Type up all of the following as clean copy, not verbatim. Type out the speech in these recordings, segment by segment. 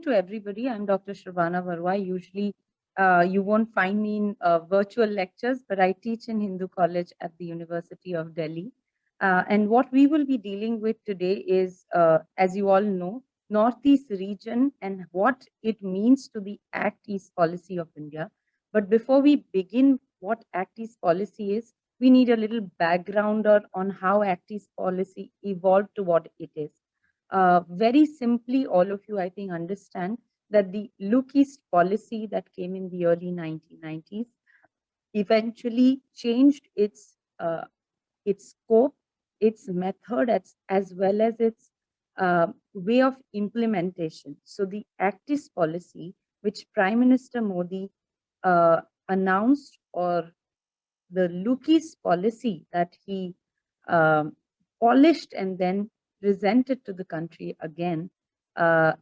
to everybody. I'm Dr. Shrabana Barua. Usually, you won't find me in virtual lectures, but I teach in Hindu College at the University of Delhi. And what we will be dealing with today is, as you all know, Northeast region and what it means to the Act East policy of India. But before we begin what Act East policy is, we need a little backgrounder on how Act East policy evolved to what it is. Very simply, all of you, I think, understand that the Look East policy that came in the early 1990s eventually changed its scope, its method, as well as its way of implementation. So the Act East policy, which Prime Minister Modi announced, or the Look East policy that he polished and then presented to the country again,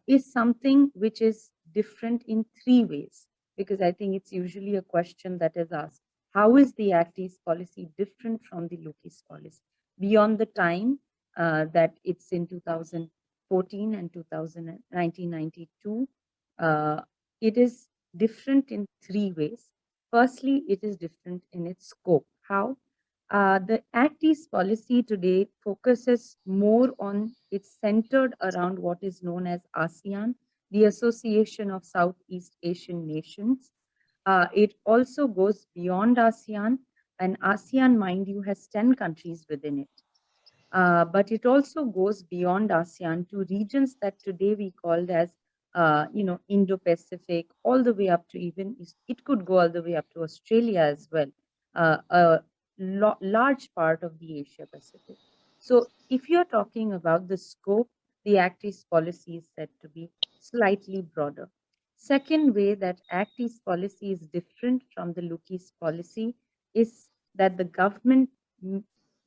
is something which is different in three ways, because I think it's usually a question that is asked. How is the Act East policy different from the Look East policy? Beyond the time that it's in 2014 and 1992, it is different in three ways. Firstly, it is different in its scope. How? The Act East policy today focuses more on, it's centered around what is known as ASEAN, the Association of Southeast Asian Nations. It also goes beyond ASEAN, and ASEAN, mind you, has 10 countries within it. But it also goes beyond ASEAN to regions that today we called as, Indo-Pacific, all the way up to even, it could go all the way up to Australia as well, a large part of the Asia Pacific. So if you're talking about the scope, the Act East policy is said to be slightly broader. Second way that Act East policy is different from the Look East policy is that the government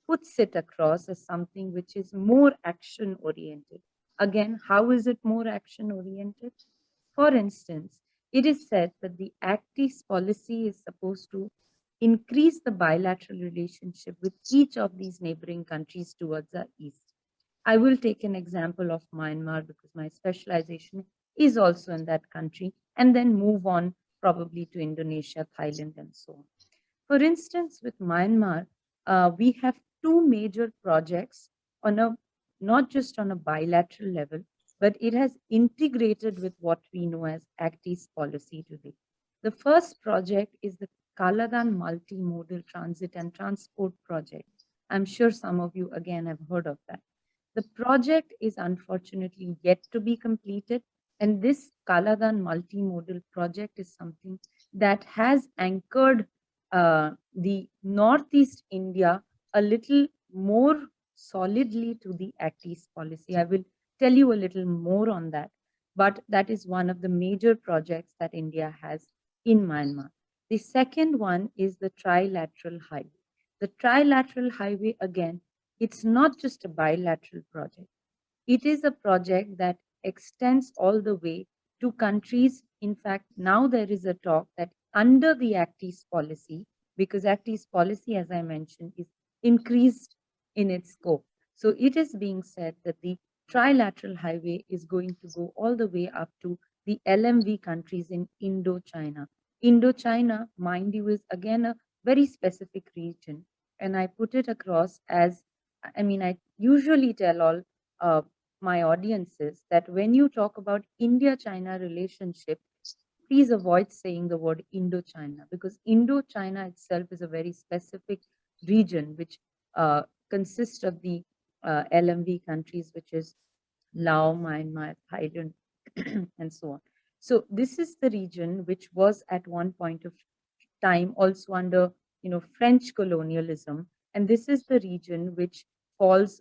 puts it across as something which is more action oriented. Again, how is it more action oriented? For instance, it is said that the Act East policy is supposed to increase the bilateral relationship with each of these neighboring countries towards the east. I will take an example of Myanmar because my specialization is also in that country, and then move on probably to Indonesia, Thailand, and so on. For instance, with Myanmar, we have two major projects on a, not just on a bilateral level, but it has integrated with what we know as Act East policy today. The first project is the Kaladan Multimodal Transit and Transport Project. I'm sure some of you again have heard of that. The project is unfortunately yet to be completed, and this Kaladan Multimodal Project is something that has anchored the Northeast India a little more solidly to the Act East policy. I will tell you a little more on that, but that is one of the major projects that India has in Myanmar. The second one is the Trilateral Highway. The Trilateral Highway, again, it's not just a bilateral project. It is a project that extends all the way to countries. In fact, now there is a talk that under the Act East policy, because Act East policy, as I mentioned, is increased in its scope. So it is being said that the Trilateral Highway is going to go all the way up to the LMV countries in Indochina. Indochina, mind you, is again a very specific region. And I put it across as, I usually tell all my audiences that when you talk about India-China relationship, please avoid saying the word Indochina, because Indochina itself is a very specific region which consists of the LMV countries, which is Laos, Myanmar, Thailand, and so on. So this is the region which was at one point of time also under French colonialism, and this is the region which falls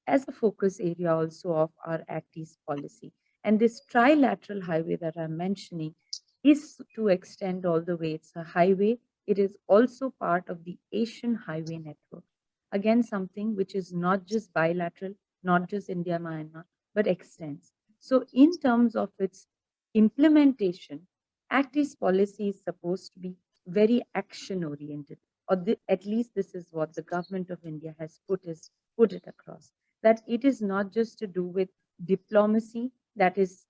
as a focus area also of our Act East policy. And this trilateral highway that I'm mentioning is to extend all the way. It's a highway. It is also part of the Asian Highway Network. Again, something which is not just bilateral, not just India, Myanmar, but extends. So in terms of its implementation, Act East policy is supposed to be very action oriented, or at least this is what the government of India has put it across, that it is not just to do with diplomacy, that is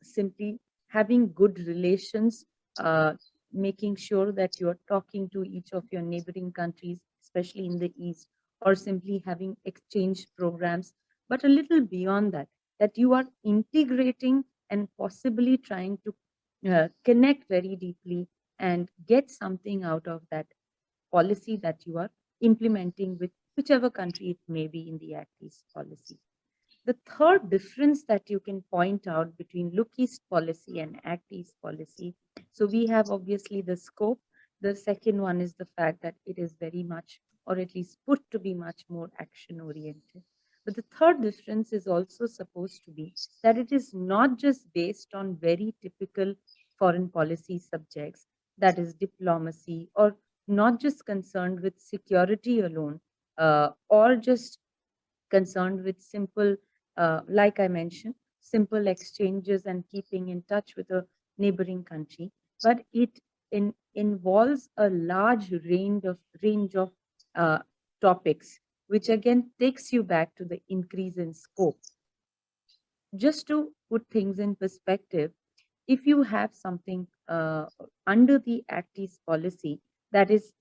simply having good relations, uh, making sure that you're talking to each of your neighboring countries, especially in the East, or simply having exchange programs, but a little beyond that, that you are integrating and possibly trying to connect very deeply and get something out of that policy that you are implementing with whichever country it may be in the Act East policy. The third difference that you can point out between Look East policy and Act East policy, so we have obviously the scope. The second one is the fact that it is very much, or at least put to be much more action oriented. But the third difference is also supposed to be that it is not just based on very typical foreign policy subjects, that is diplomacy, or not just concerned with security alone, or just concerned with simple, like I mentioned, simple exchanges and keeping in touch with a neighboring country, but it involves a large range of uh, topics, which again takes you back to the increase in scope. Just to put things in perspective, if you have something under the Act East policy that is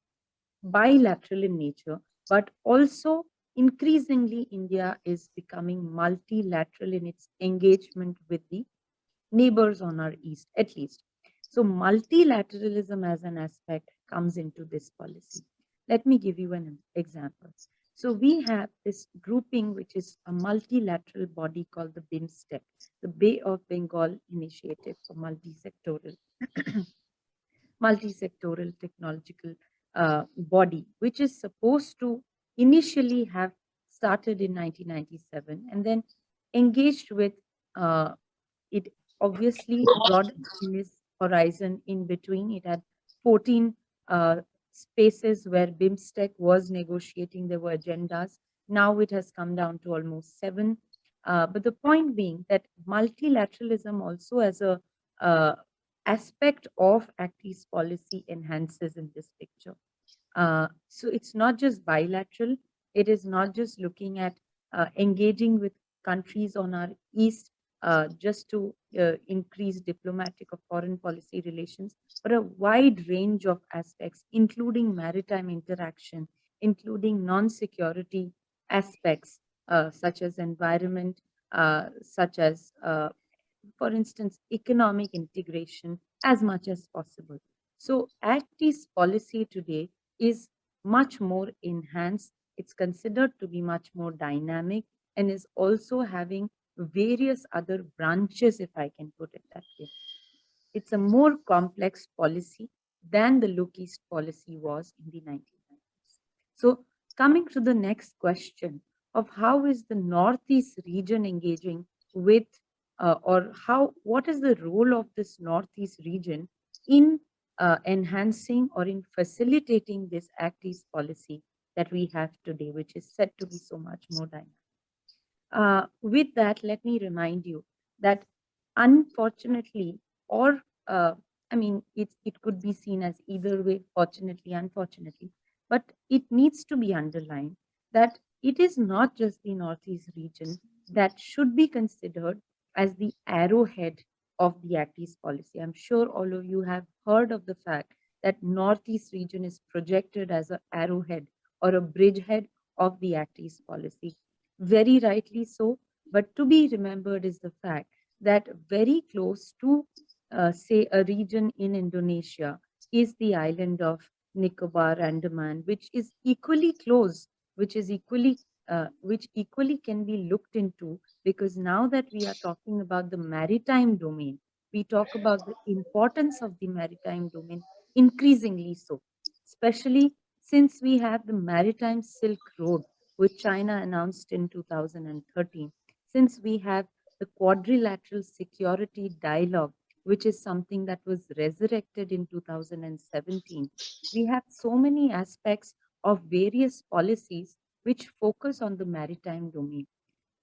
bilateral in nature, but also increasingly India is becoming multilateral in its engagement with the neighbors on our east, at least. So multilateralism as an aspect comes into this policy. Let me give you an example. So we have this grouping, which is a multilateral body called the BIMSTEC, the Bay of Bengal Initiative for Multi-Sectoral multi-sectoral technological body, which is supposed to initially have started in 1997 and then engaged with uh, it obviously broadened in its horizon in between. It had 14 uh, spaces where BIMSTEC was negotiating. There were agendas. Now it has come down to almost seven. But the point being that multilateralism also as a uh, aspect of Act East policy enhances in this picture. So it's not just bilateral. It is not just looking at engaging with countries on our east just to increase diplomatic or foreign policy relations, but a wide range of aspects, including maritime interaction, including non-security aspects such as environment, such as for instance, economic integration as much as possible. So ACT's policy today is much more enhanced. It's considered to be much more dynamic and is also having various other branches, if I can put it that way. It's a more complex policy than the Look East policy was in the 1990s. So coming to the next question of how is the Northeast region engaging with or how what is the role of this Northeast region in enhancing or in facilitating this Act East policy that we have today, which is said to be so much more dynamic. With that, let me remind you that unfortunately, or I mean, it could be seen as either way, fortunately, unfortunately, but it needs to be underlined that it is not just the Northeast region that should be considered as the arrowhead of the Act East policy. I'm sure all of you have heard of the fact that Northeast region is projected as an arrowhead or a bridgehead of the Act East policy. Very rightly so, but to be remembered is the fact that very close to, say, a region in Indonesia is the island of Nicobar, Andaman, which is equally close, which equally can be looked into, because now that we are talking about the maritime domain, we talk about the importance of the maritime domain increasingly so, especially since we have the maritime Silk Road, which China announced in 2013, since we have the quadrilateral security dialogue, which is something that was resurrected in 2017. We have so many aspects of various policies which focus on the maritime domain.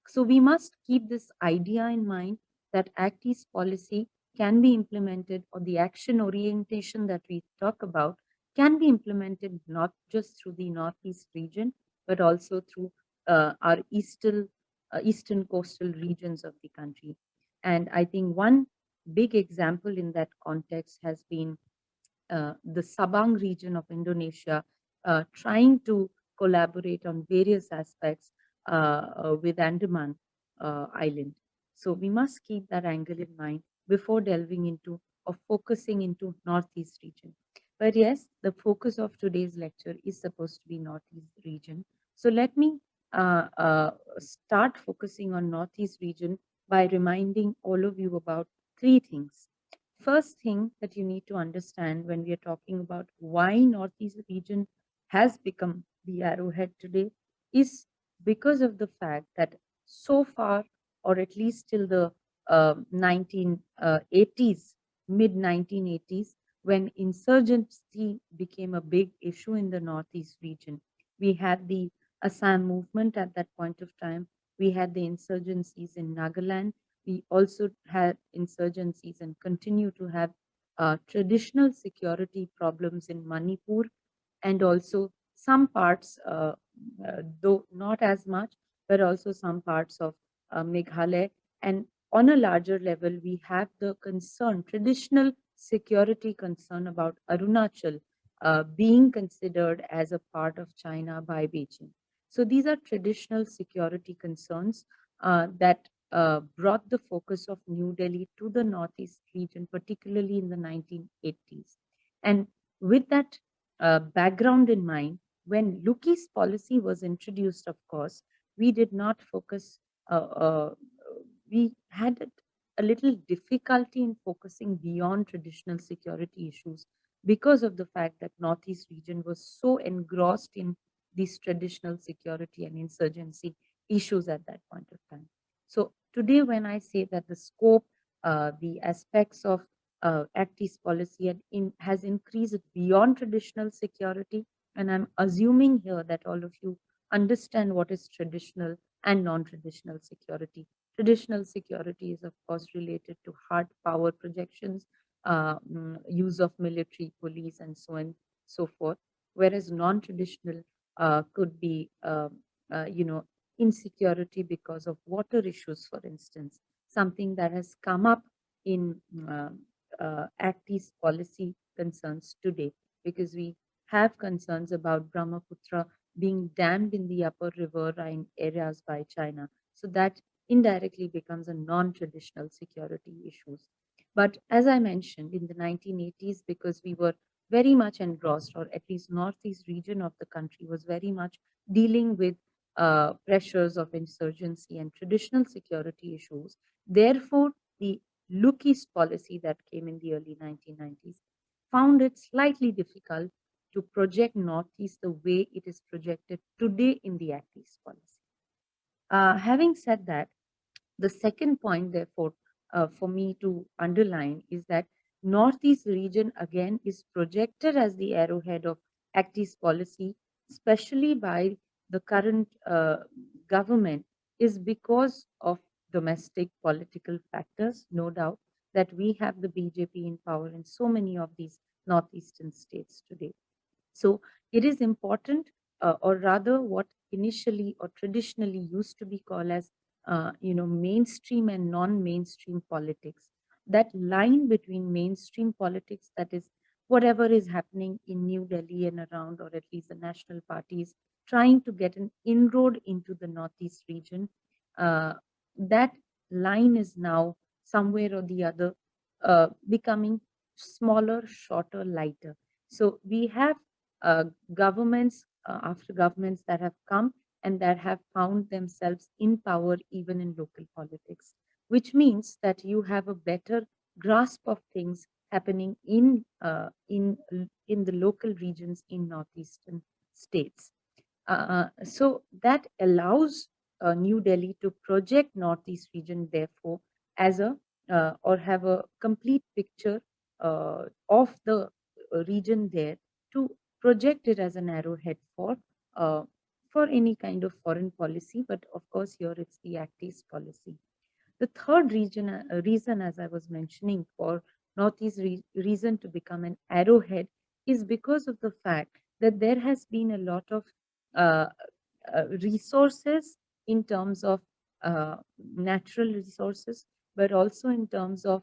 So we must keep this idea in mind that Act East policy can be implemented, or the action orientation that we talk about can be implemented not just through the Northeast region, but also through our eastern coastal regions of the country. And I think one big example in that context has been the Sabang region of Indonesia trying to collaborate on various aspects with Andaman Island. So we must keep that angle in mind before delving into or focusing into Northeast region. But yes, the focus of today's lecture is supposed to be Northeast region. So let me start focusing on Northeast region by reminding all of you about three things. First thing that you need to understand when we are talking about why Northeast region has become the arrowhead today is because of the fact that so far, or at least till the 1980s, mid 1980s, when insurgency became a big issue in the Northeast region, we had the Assam movement at that point of time. We had the insurgencies in Nagaland. We also had insurgencies and continue to have traditional security problems in Manipur, and also some parts, though not as much, but also some parts of Meghalaya. And on a larger level, we have the concern, traditional security concern about Arunachal being considered as a part of China by Beijing. So these are traditional security concerns that brought the focus of New Delhi to the Northeast region, particularly in the 1980s. And with that background in mind, when Luki's policy was introduced, of course, we did not focus, we had a little difficulty in focusing beyond traditional security issues because of the fact that Northeast region was so engrossed in these traditional security and insurgency issues at that point of time. So today, when I say that the scope, the aspects of Act East policy has increased beyond traditional security, and I'm assuming here that all of you understand what is traditional and non-traditional security. Traditional security is, of course, related to hard power projections, use of military, police, and so on and so forth. Whereas non-traditional could be, insecurity because of water issues, for instance, something that has come up in Act East policy concerns today, because we have concerns about Brahmaputra being dammed in the upper riverine areas by China. So that indirectly becomes a non-traditional security issues. But as I mentioned, in the 1980s, because we were very much engrossed, or at least northeast region of the country was very much dealing with pressures of insurgency and traditional security issues. Therefore, the Look East policy that came in the early 1990s found it slightly difficult to project Northeast the way it is projected today in the Act East policy. Having said that, the second point, therefore, for me to underline is that Northeast region again is projected as the arrowhead of Act East policy, especially by the current government, is because of domestic political factors, no doubt, that we have the BJP in power in so many of these northeastern states today. So it is important, or rather, what initially or traditionally used to be called as, mainstream and non-mainstream politics. That line between mainstream politics, that is, whatever is happening in New Delhi and around, or at least the national parties trying to get an inroad into the Northeast region, uh, that line is now somewhere or the other becoming smaller, shorter, lighter. So we have uh, governments after governments that have come and that have found themselves in power even in local politics, which means that you have a better grasp of things happening in the local regions in northeastern states. So that allows New Delhi to project Northeast region, therefore, as a or have a complete picture of the region there, to project it as an arrowhead uh, for any kind of foreign policy. But of course, here it's the Act East policy. The third reason, as I was mentioning, for Northeast reason to become an arrowhead is because of the fact that there has been a lot of uh, resources in terms of natural resources, but also in terms of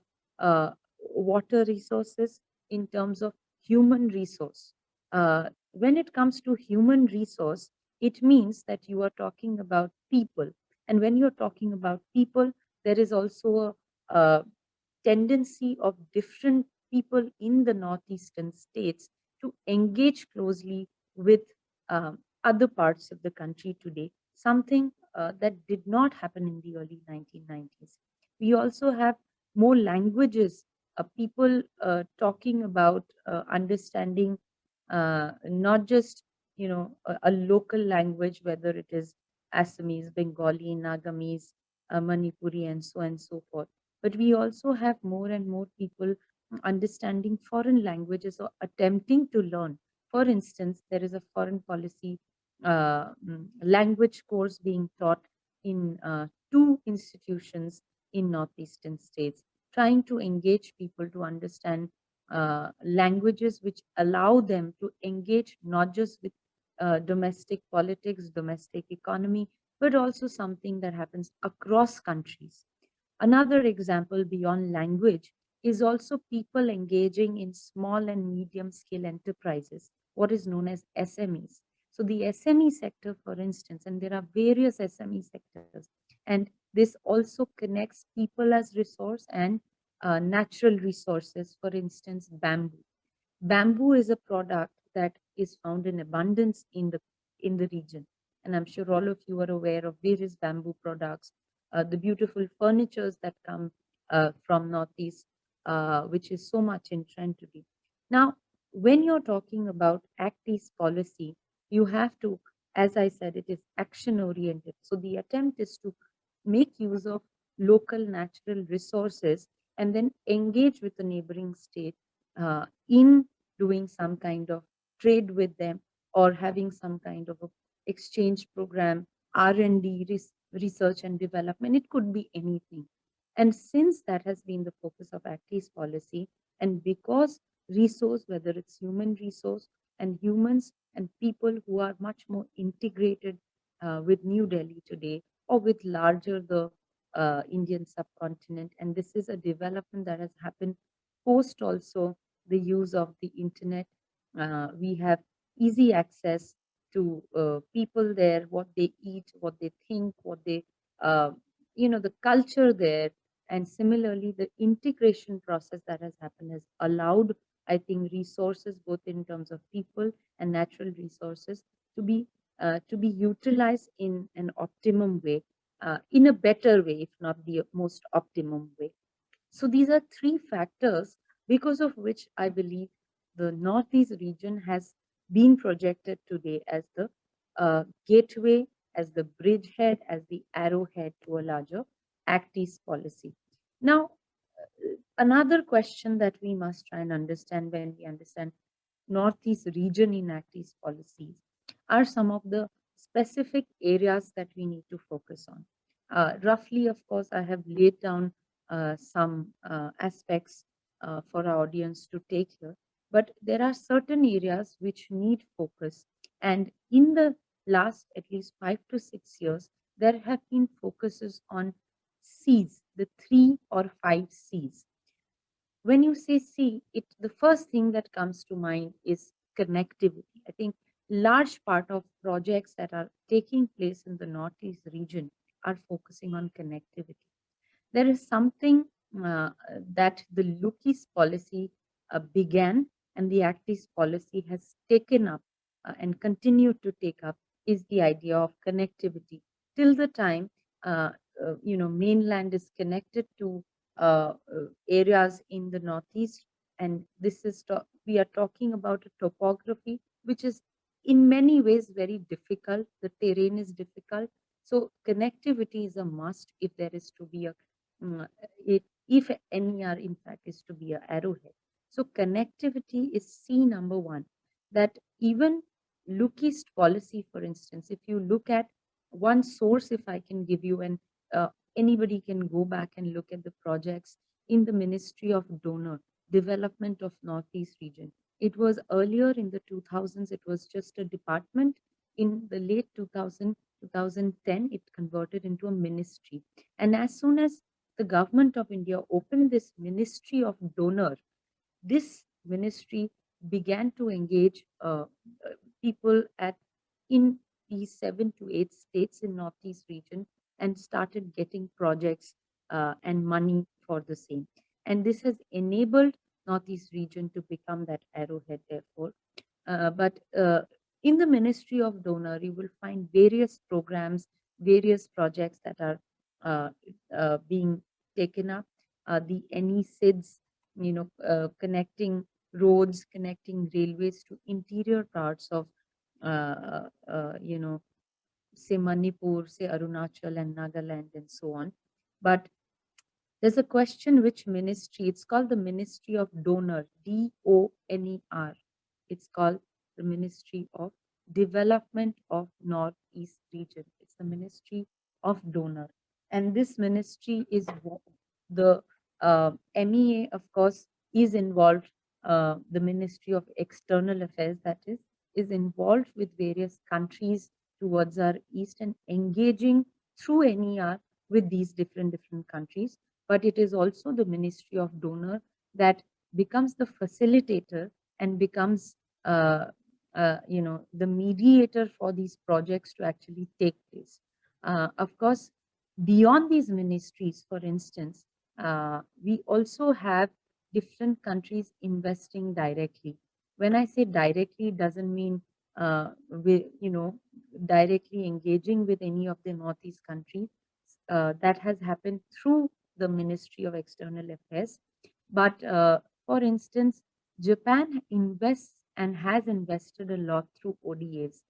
water resources, in terms of human resource. When it comes to human resource, it means that you are talking about people. And when you're talking about people, there is also a tendency of different people in the northeastern states to engage closely with other parts of the country today, something that did not happen in the early 1990s. We also have more languages, people talking about understanding not just a local language, whether it is Assamese, Bengali, Nagamese, Manipuri, and so forth. But we also have more and more people understanding foreign languages or attempting to learn. For instance, there is a foreign policy language course being taught in two institutions in northeastern states, trying to engage people to understand languages which allow them to engage not just with domestic politics, domestic economy, but also something that happens across countries. Another example beyond language is also people engaging in small and medium scale enterprises, what is known as SMEs. So the SME sector, for instance, and there are various SME sectors, and this also connects people as resource and natural resources, for instance, bamboo. Bamboo is a product that is found in abundance in the region, and I'm sure all of you are aware of various bamboo products, the beautiful furnitures that come from Northeast, which is so much in trend today. Now, when you're talking about Act East policy, you have to, as I said, it is action oriented. So the attempt is to make use of local natural resources and then engage with the neighboring state in doing some kind of trade with them, or having some kind of a exchange program, R&D, research and development. It could be anything. And since that has been the focus of ACTI's policy, and because resource, whether it's human resource and humans and people who are much more integrated with New Delhi today, or with larger the Indian subcontinent, and this is a development that has happened post also the use of the internet. We have easy access to people there, what they eat, what they think, what they, uh, the culture there. And similarly, the integration process that has happened has allowed, I think, resources, both in terms of people and natural resources, to be utilized in an optimum way, in a better way, if not the most optimum way. So these are three factors because of which I believe the Northeast region has been projected today as the gateway, as the bridgehead, as the arrowhead to a larger Act East policy. Now, another question that we must try and understand when we understand Northeast region in Act East policies are some of the specific areas that we need to focus on. Roughly, of course, I have laid down some aspects for our audience to take here, but there are certain areas which need focus. And in the last at least 5 to 6 years, there have been focuses on C's, the 3 or 5 C's. When you say C, it the first thing that comes to mind is connectivity. I think large part of projects that are taking place in the Northeast region are focusing on connectivity. There is something that the Lukis policy began, and the Actis policy has taken up and continued to take up, is the idea of connectivity. Till the time, mainland is connected to areas in the Northeast, and this is we are talking about a topography which is in many ways very difficult. The terrain is difficult, so connectivity is a must if there is to be a Mm, if NER in fact is to be a arrowhead. So connectivity is C number one. That even look east policy, for instance, if you look at one source, if I can give you, and uh, anybody can go back and look at the projects in the Ministry of Donor Development of Northeast region. It was earlier in the 2000s, it was just a department. In the late 2000, 2010, it converted into a ministry. And as soon as the government of India opened this Ministry of Donor, this ministry began to engage people in these 7 to 8 states in Northeast region and started getting projects and money for the same. And this has enabled Northeast region to become that arrowhead, therefore. But in the Ministry of Donor, you will find various programs, various projects that are uh, being taken up. The NESIDS, connecting roads, connecting railways to interior parts of, say Manipur, say Arunachal and Nagaland and so on. But there's a question which ministry, it's called the Ministry of Donor, DONER. It's called the Ministry of Development of Northeast Region. It's the Ministry of Donor. And this ministry is the MEA, of course, is involved, the Ministry of External Affairs, that is involved with various countries towards our east and engaging through NER with these different countries. But it is also the Ministry of Donor that becomes the facilitator and becomes the mediator for these projects to actually take place. Of course, beyond these ministries, for instance, we also have different countries investing directly. When I say directly, it doesn't mean directly engaging with any of the Northeast countries. That has happened through the Ministry of External Affairs. But for instance, Japan invests and has invested a lot through ODAs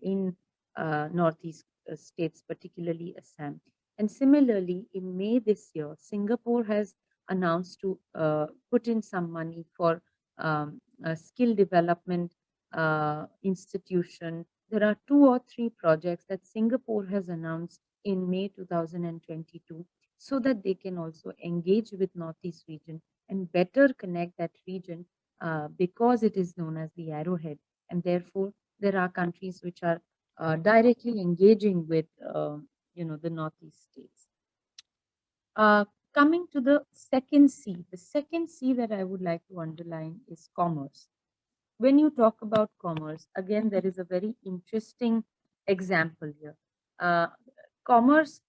in Northeast states, particularly Assam. And similarly, in May this year, Singapore has announced to put in some money for a skill development institution. There are 2 or 3 projects that Singapore has announced in May 2022 so that they can also engage with Northeast region and better connect that region because it is known as the arrowhead. And therefore, there are countries which are directly engaging with the Northeast states. Coming to the second C that I would like to underline is commerce. When you talk about commerce, again, there is a very interesting example here. Uh, Commerce,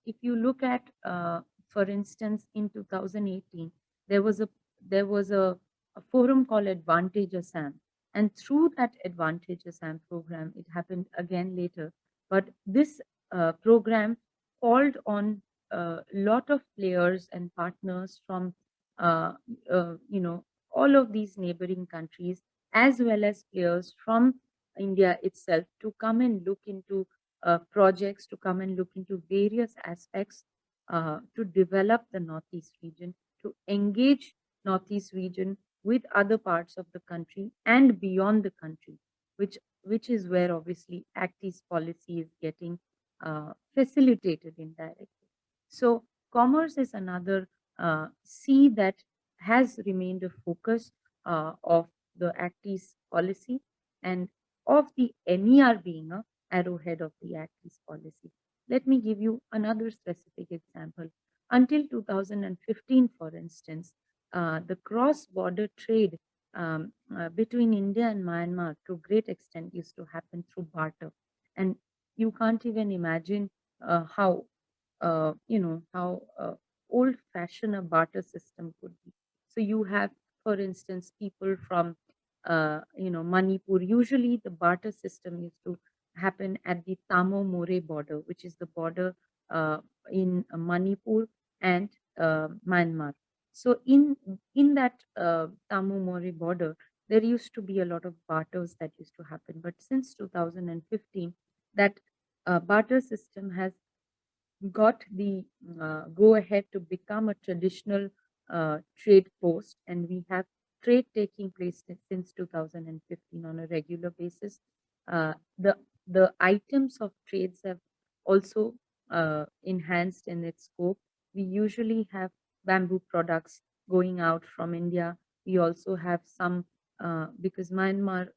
if you look at, for instance, in 2018, there was a a forum called Advantage Assam, and through that Advantage Assam program, it happened again later. But this program called on a lot of players and partners from, uh, all of these neighboring countries as well as players from India itself to come and look into projects, to come and look into various aspects to develop the Northeast region, to engage Northeast region with other parts of the country and beyond the country, which is where obviously ACTI's policy is getting facilitated indirectly. So commerce is another C that has remained a focus of the ACTI's policy and of the NER being a arrowhead of the ACTI's policy. Let me give you another specific example. Until 2015, for instance, the cross-border trade between India and Myanmar to a great extent used to happen through barter. And you can't even imagine how how old-fashioned a barter system could be. So you have, for instance, people from, Manipur. Usually, the barter system used to happen at the Tamo More border, which is the border in Manipur and Myanmar. So in that Tamo More border, there used to be a lot of barters that used to happen. But since 2015, that barter system has got the go ahead to become a traditional trade post, and we have trade taking place since 2015 on a regular basis. The items of trades have also enhanced in its scope. We usually have bamboo products going out from India. We also have some because Myanmar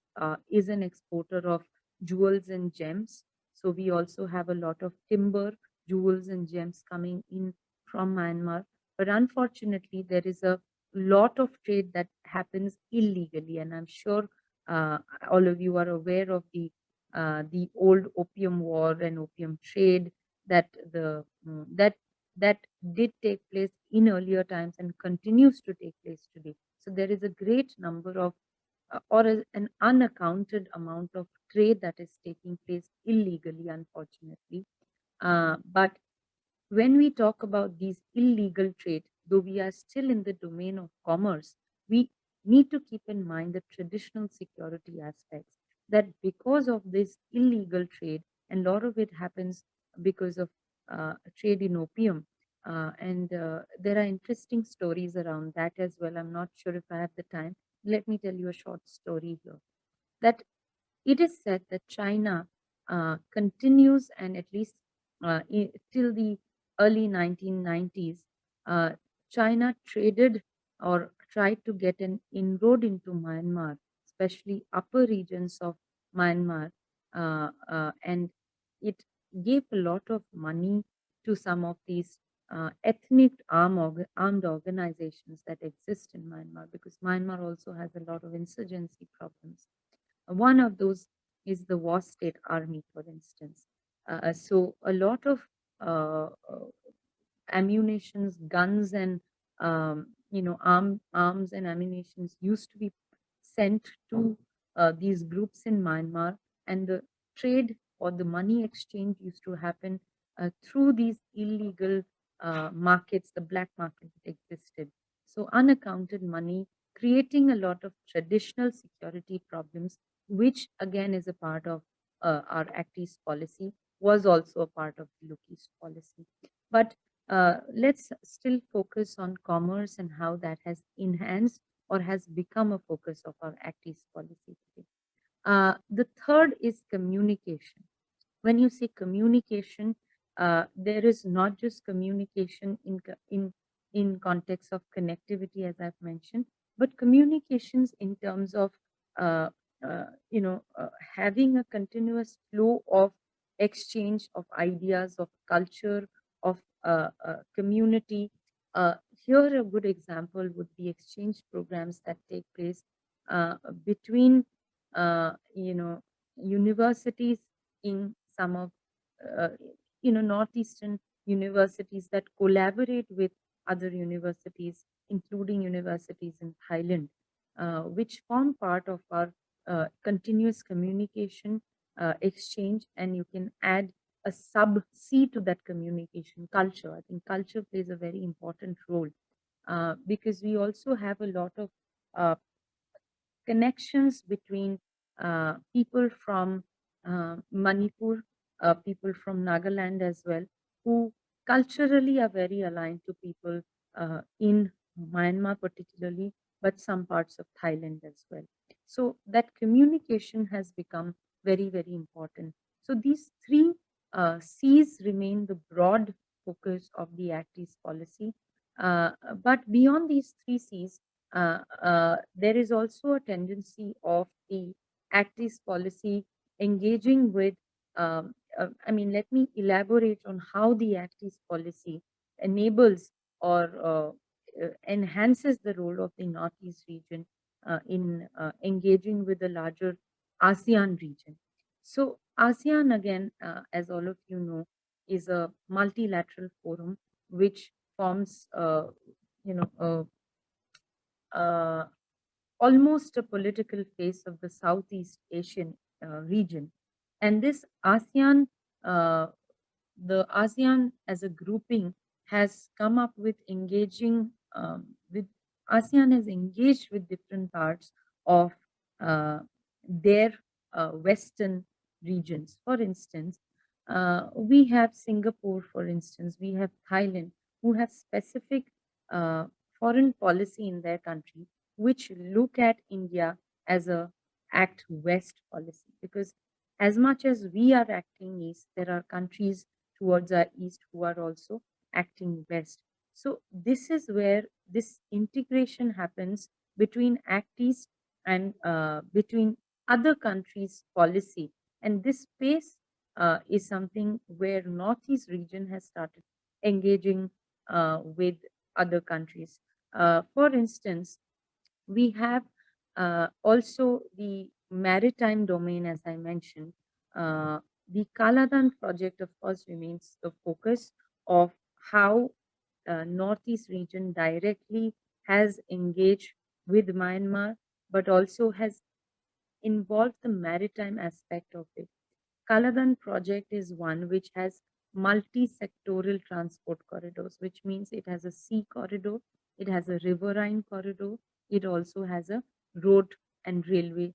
is an exporter of jewels and gems, so we also have a lot of timber, jewels and gems coming in from Myanmar, but unfortunately, there is a lot of trade that happens illegally, and I'm sure all of you are aware of the old opium war and opium trade that that did take place in earlier times and continues to take place today. So there is a great number of an unaccounted amount of trade that is taking place illegally, unfortunately. But when we talk about these illegal trade, though we are still in the domain of commerce, we need to keep in mind the traditional security aspects. That because of this illegal trade, and a lot of it happens because of trade in opium, and there are interesting stories around that as well. I'm not sure if I have the time. Let me tell you a short story here. That it is said that China continues, and at least till the early 1990s, uh, China traded or tried to get an inroad into Myanmar, especially upper regions of Myanmar, and it gave a lot of money to some of these ethnic armed organizations that exist in Myanmar, because Myanmar also has a lot of insurgency problems. One of those is the War State Army, for instance. So a lot of ammunitions, guns, and arms and ammunitions used to be sent to these groups in Myanmar, and the trade or the money exchange used to happen through these illegal markets, the black market that existed. So unaccounted money, creating a lot of traditional security problems, which again is a part of our Act East policy, was also a part of the Look East policy. But let's still focus on commerce and how that has enhanced or has become a focus of our Act East policy today. The third is communication. When you say communication, there is not just communication in context of connectivity, as I've mentioned, but communications in terms of uh, having a continuous flow of exchange of ideas, of culture, of community. Uh, Here, a good example would be exchange programs that take place uh, between universities in some of uh, northeastern universities that collaborate with other universities, including universities in Thailand, which form part of our continuous communication exchange. And you can add a sub C to that communication: culture. I think culture plays a very important role because we also have a lot of uh, connections between people from Manipur, people from Nagaland as well, who culturally are very aligned to people in Myanmar, particularly, but some parts of Thailand as well. So that communication has become very, very important. So these three C's remain the broad focus of the Act East policy. But beyond these three C's, there is also a tendency of the Act East policy engaging with, let me elaborate on how the Act East policy enables or enhances the role of the Northeast region in engaging with the larger ASEAN region. So ASEAN, again, as all of you know, is a multilateral forum which forms, you know, uh, almost a political face of the Southeast Asian region. And this uh, the ASEAN as a grouping has come up with with ASEAN has engaged with different parts of uh, their Western regions. For instance, we have Singapore, for instance, we have Thailand, who have specific uh, foreign policy in their country, which look at India as a Act West policy. Because as much as we are acting east, there are countries towards our east who are also acting west. So this is where this integration happens between Act East and between other countries' policy. And this space is something where Northeast region has started engaging with other countries. For instance, we have also the maritime domain, as I mentioned. Uh, the Kaladan project, of course, remains the focus of how Northeast region directly has engaged with Myanmar, but also has involved the maritime aspect of it. Kaladan project is one which has multi-sectoral transport corridors, which means it has a sea corridor, it has a riverine corridor, it also has a road and railway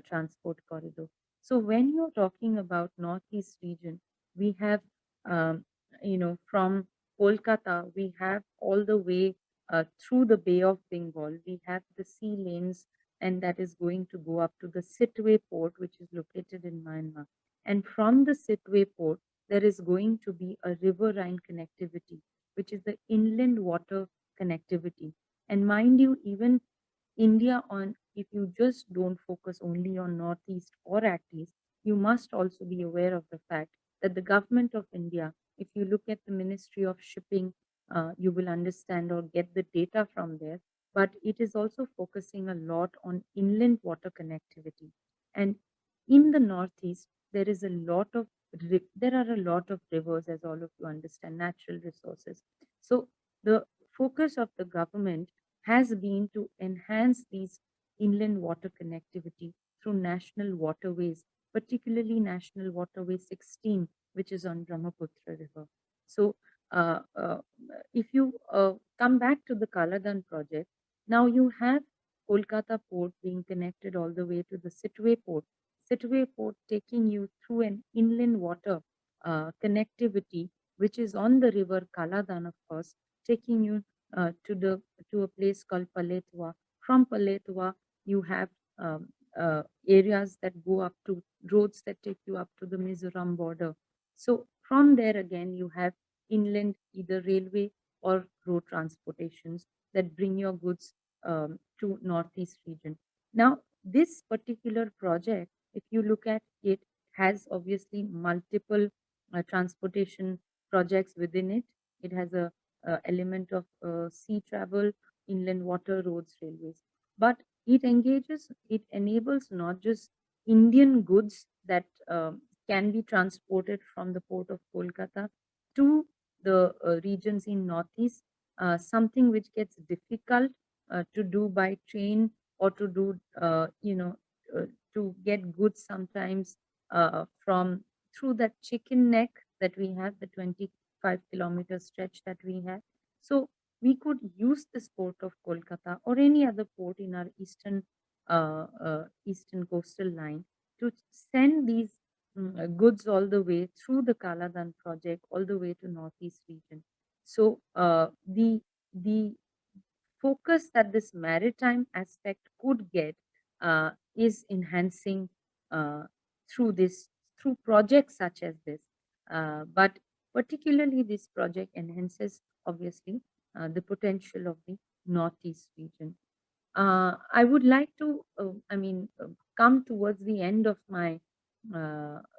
transport corridor. So when you're talking about Northeast region, we have, um, from Kolkata, we have all the way through the Bay of Bengal, we have the sea lanes, and that is going to go up to the Sitwe port, which is located in Myanmar. And from the Sitwe port, there is going to be a riverine connectivity, which is the inland water connectivity. And mind you, even India, on if you just don't focus only on Northeast or at East, you must also be aware of the fact that the government of India, if you look at the Ministry of Shipping, you will understand or get the data from there. But it is also focusing a lot on inland water connectivity. And in the Northeast, there are a lot of rivers, as all of you understand, natural resources. So the focus of the government has been to enhance these inland water connectivity through national waterways, particularly National Waterway 16, which is on Brahmaputra River. So, uh, uh, if you come back to the Kaladan project, now you have Kolkata port being connected all the way to the Sitwe port taking you through an inland water connectivity, which is on the river Kaladan, of course, taking you uh, to the to a place called Paletwa. From Paletwa, you have areas that go up to roads that take you up to the Mizoram border. So from there again, you have inland either railway or road transportations that bring your goods to Northeast region. Now, this particular project, if you look at it, has obviously multiple transportation projects within it. It has a element of sea travel, inland water, roads, railways. But it enables not just Indian goods that can be transported from the port of Kolkata to the regions in Northeast, something which gets difficult to do by train or to do, uh, to get goods sometimes from through that chicken neck that we have, the 25-kilometer stretch that we have. So we could use this port of Kolkata or any other port in our eastern coastal line to send these goods all the way through the Kaladan project all the way to Northeast region. So the focus that this maritime aspect could get is enhancing uh, through this through projects such as this. But particularly this project enhances obviously the potential of the Northeast region. I would like to, come towards the end of my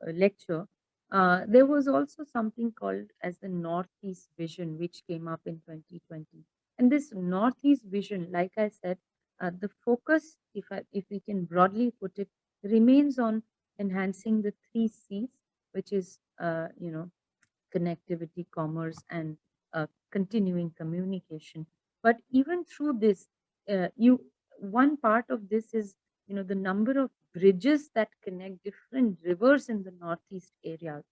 lecture. There was also something called as the Northeast Vision, which came up in 2020. And this Northeast Vision, like I said, the focus, if we can broadly put it, remains on enhancing the three C's, which is, connectivity, commerce, and continuing communication. But even through this, you one part of this is the number of bridges that connect different rivers in the Northeast area.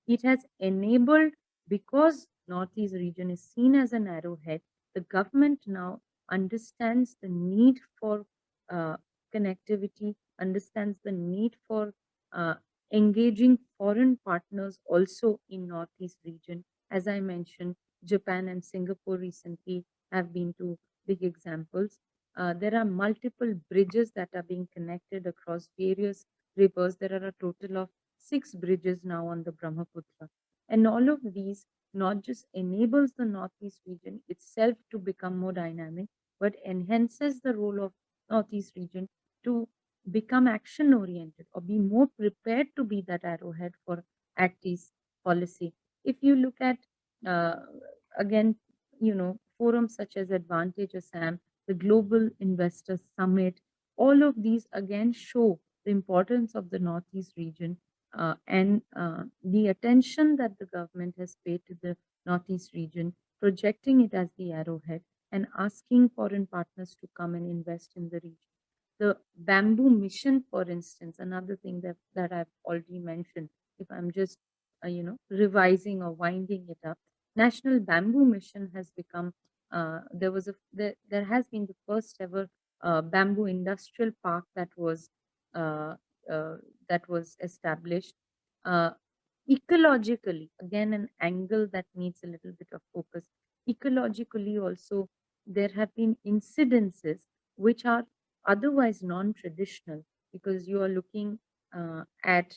It has enabled, because Northeast region is seen as an arrowhead, the government now understands the need for uh, connectivity, understands the need for uh, engaging foreign partners also in Northeast region. As I mentioned, Japan and Singapore recently have been two big examples. There are multiple bridges that are being connected across various rivers. There are a total of 6 bridges now on the Brahmaputra. And all of these not just enables the Northeast region itself to become more dynamic, but enhances the role of Northeast region to become action oriented or be more prepared to be that arrowhead for Act East policy. If you look at uh, again, forums such as Advantage Assam, the Global Investor Summit, all of these again show the importance of the Northeast region, and the attention that the government has paid to the Northeast region, projecting it as the arrowhead and asking foreign partners to come and invest in the region. The bamboo mission, for instance, another thing that I've already mentioned, if I'm just, revising or winding it up, National Bamboo Mission has become, there has been the first ever bamboo industrial park uh, that was established. Uh, Ecologically, again, an angle that needs a little bit of focus. Ecologically, also, there have been incidences which are otherwise non-traditional, because you are looking at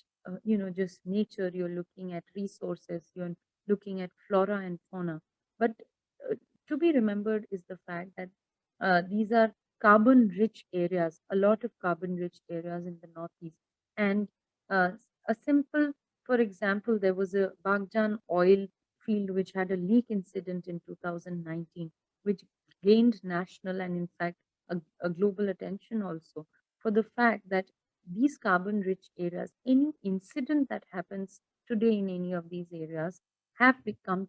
just nature, you're looking at resources, you're looking at flora and fauna. But uh, to be remembered is the fact that these are carbon rich areas, a lot of carbon rich areas in the Northeast. And a simple, for example, there was a Bagjan oil field which had a leak incident in 2019, which gained national and, in fact, a global attention also, for the fact that these carbon rich areas, any incident that happens today in any of these areas, have become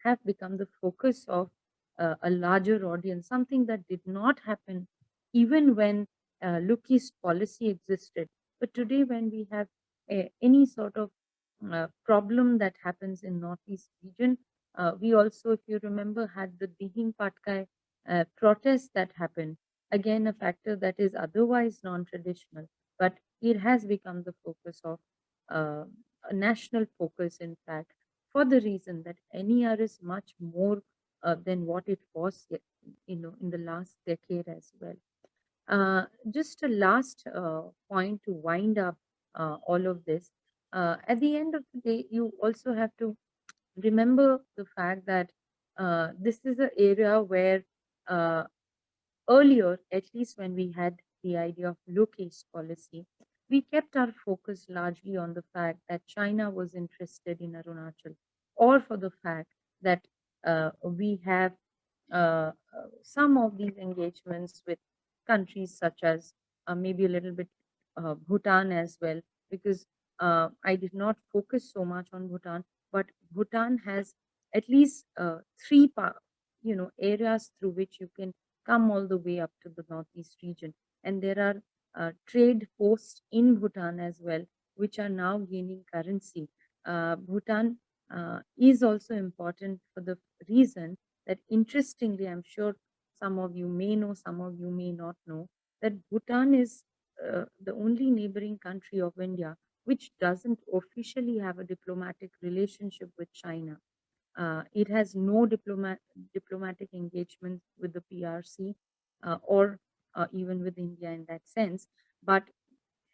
have become the focus of a larger audience, something that did not happen even when look east policy existed. But today, when we have any sort of problem that happens in Northeast region, we also, if you remember, had the Dihing Patkai protest that happened. Again, a factor that is otherwise non-traditional, but it has become the focus of a national focus, in fact, for the reason that NER is much more than what it was, in the last decade as well. Just a last point to wind up all of this. At the end of the day, you also have to remember the fact that this is an area where uh, earlier, at least when we had the idea of low-case policy, we kept our focus largely on the fact that China was interested in Arunachal, or for the fact that we have some of these engagements with countries such as maybe a little bit Bhutan as well, because I did not focus so much on Bhutan, but Bhutan has at least areas through which you can come all the way up to the Northeast region. And there are trade posts in Bhutan as well, which are now gaining currency. Bhutan is also important for the reason that, interestingly, I'm sure some of you may know, some of you may not know, that Bhutan is the only neighboring country of India which doesn't officially have a diplomatic relationship with China. It has no diplomatic engagement with the PRC or even with India in that sense. But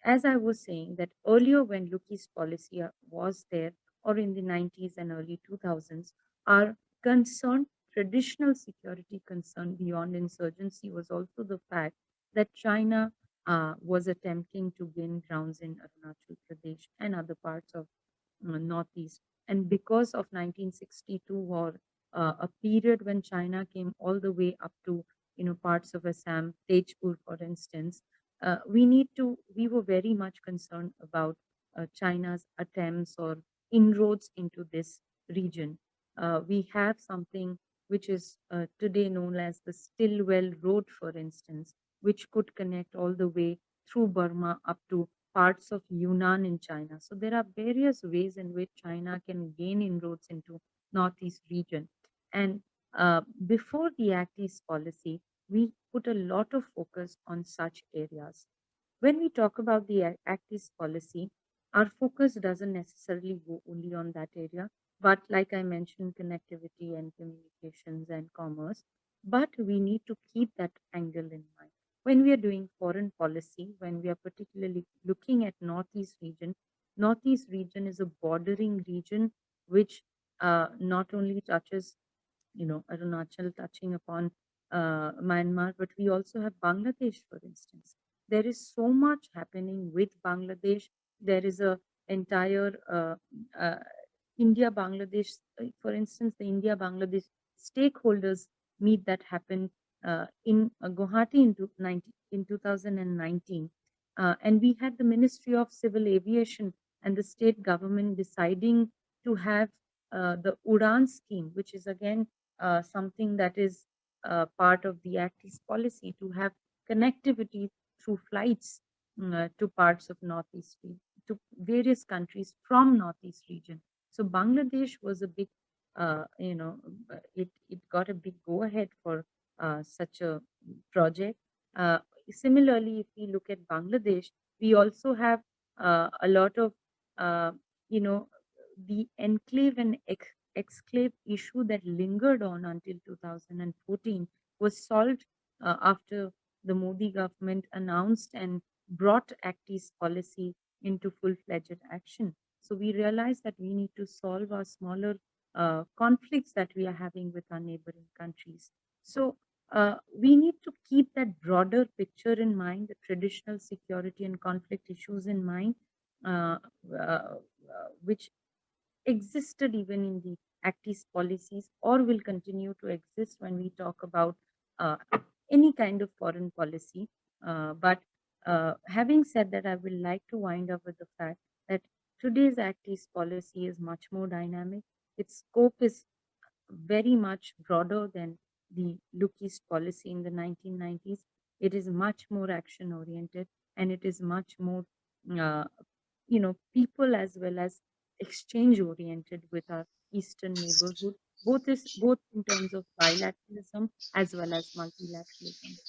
as I was saying, that earlier when Luki's policy was there, or in the 90s and early 2000s, our concern, traditional security concern beyond insurgency, was also the fact that China was attempting to gain grounds in Arunachal Pradesh and other parts of Northeast. And because of 1962 war, a period when China came all the way up to parts of Assam, Tejpur, for instance, we were very much concerned about China's attempts or inroads into this region. We have something which is today known as the Stillwell Road, for instance, which could connect all the way through Burma up to parts of Yunnan in China. So there are various ways in which China can gain inroads into Northeast region. And before the Act East policy, we put a lot of focus on such areas. When we talk about the Act East policy, our focus doesn't necessarily go only on that area, but like I mentioned, connectivity and communications and commerce. But we need to keep that angle in mind when we are doing foreign policy, when we are particularly looking at Northeast region is a bordering region which not only touches, Arunachal, touching upon Myanmar, but we also have Bangladesh, for instance. There is so much happening with Bangladesh. There is a entire uh, India Bangladesh, for instance, the India Bangladesh stakeholders meet that happened in Guwahati in 2019. And we had the Ministry of Civil Aviation and the state government deciding to have the Udan scheme, which is again something that is part of the Act East policy, to have connectivity through flights to parts of Northeast region, to various countries from Northeast region. So Bangladesh was a big, it got a big go ahead for such a project. Uh, Similarly, if we look at Bangladesh, we also have a lot of, uh, you know, the enclave and exclave issue that lingered on until 2014 was solved after the Modi government announced and brought Act East policy into full-fledged action. So we realized that we need to solve our smaller conflicts that we are having with our neighboring countries. So we need to keep that broader picture in mind, the traditional security and conflict issues in mind, uh, which existed even in the Act East policies or will continue to exist when we talk about uh, any kind of foreign policy. But having said that, I would like to wind up with the fact that today's Act East policy is much more dynamic. Its scope is very much broader than the Look East policy in the 1990s. It is much more action oriented, and it is much more, uh, people as well as exchange oriented with our eastern neighborhood, both in terms of bilateralism as well as multilateralism.